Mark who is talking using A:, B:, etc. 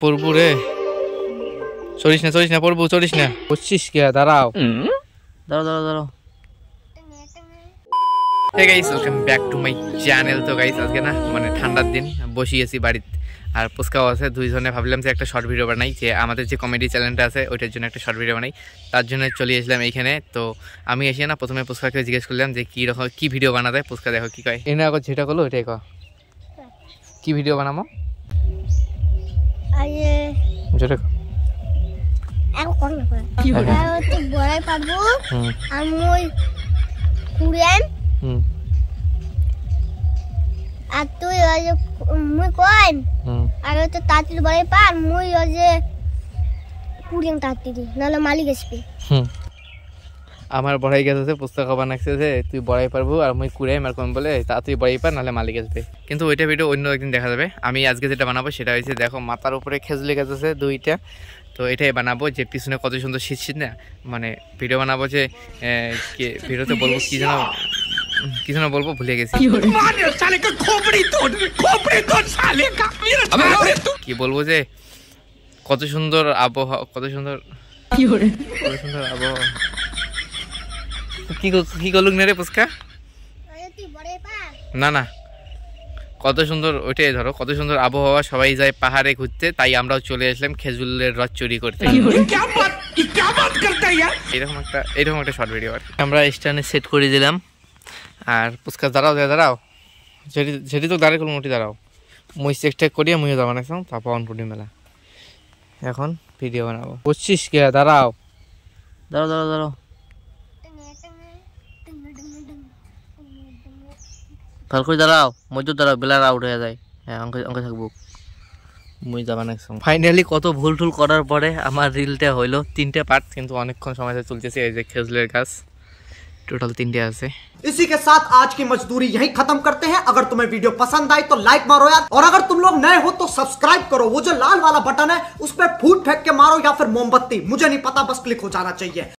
A: পড়বু রে, চড়িস না পড়বু, চড়িস না, বুঝছিস কে? দাঁড়াও দাঁড়াও দাঁড়াও দাঁড়াও। Hey guys, welcome back to my channel. তো গাইস আজকে না মানে ঠান্ডার দিন, বসিয়েছি বাড়িতে আর পুচকাও আছে, দুইজনে ভাবলাম যে একটা শর্ট ভিডিও বানাই, যে আমাদের যে কমেডি চ্যানেলটা আছে ওইটার জন্য একটা শর্ট ভিডিও বানাই। তার জন্য চলে এসলাম এইখানে। তো আমি এসে না প্রথমে পুচকাকে জিজ্ঞেস করলাম যে কী রকম কী ভিডিও বানাতে। পুচকা দেখো কী কয়, এনে আগত যেটা করলো ওইটাই কয়, কী ভিডিও বানাবো যেটা
B: আর তুই ওই যে মুই কইন আর ওই তো তাঁতির বড়াই পার মুই ওই যে কুড়িয়ান তাঁতিরি নাহলে মালিক আসবে।
A: আমার বড়াই গেছে পুস্তক বানাচ্ছে যে তুই বড়াই পারবো আর মুই কুড়াই মার কোন বলে তা তুই বড়াই পার নাহলে মালিক আসবে। কিন্তু ওইটা ভিডিও অন্য একদিন দেখা যাবে। আমি আজকে যেটা বানাবো সেটা হয়েছে, দেখো মাথার উপরে খেজুলি গাছ আছে দুইটা, তো এটাই বানাবো। যে পিছনে কত সুন্দর শীত শীত না, মানে ভিডিও বানাবো যে ভিডিওতে বলবো কি যেন বলবো ভুলে গেছি, কি বলবো যে কত সুন্দর আবহাওয়া, কত সুন্দর আবহাওয়া। কি করলুক না রে পুচকা? না না, কত সুন্দর, ওইটাই ধরো কত সুন্দর আবহাওয়া, সবাই যায় পাহাড়ে ঘুরতে, তাই আমরাও চলে আসলাম খেজুরের রস চুরি করতে। এরকম একটা শর্ট ভিডিও আর আমরা স্ট্যান্ডে সেট করে দিলাম। আর পুচকা দাঁড়াও যেটি তো দাঁড়িয়ে করলো মোটি দাঁড়াও, মুই চেষ্টা করিয়া মুইও যাবো না তারপর অনপুটি মেলা এখন ভিডিও বানাবো, বুঝছিস কে? দাঁড়াও দাঁড়াও দাঁড়াও দাঁড়াও, ভালো করে দাঁড়াও, মধ্যে দাঁড়াও, বেলার আউট হয়ে যায়। হ্যাঁ অঙ্কে থাকবো, মুই যাবা না। ফাইনালি কত ভুল টুল করার পরে আমার রিলটা হইলো 3টে পার্ট, কিন্তু অনেকক্ষণ সময় চলতেছে। এই যে খেজুরের গাছ टोटल 3 আছে।
C: इसी के साथ आज की मजदूरी यहीं खत्म करते हैं। अगर तुम्हें वीडियो पसंद आई तो लाइक मारो यार, और अगर तुम लोग नए हो तो सब्सक्राइब करो। वो जो लाल वाला बटन है उस पर फूट फेंक के मारो या फिर मोमबत्ती, मुझे नहीं पता, बस क्लिक हो जाना चाहिए।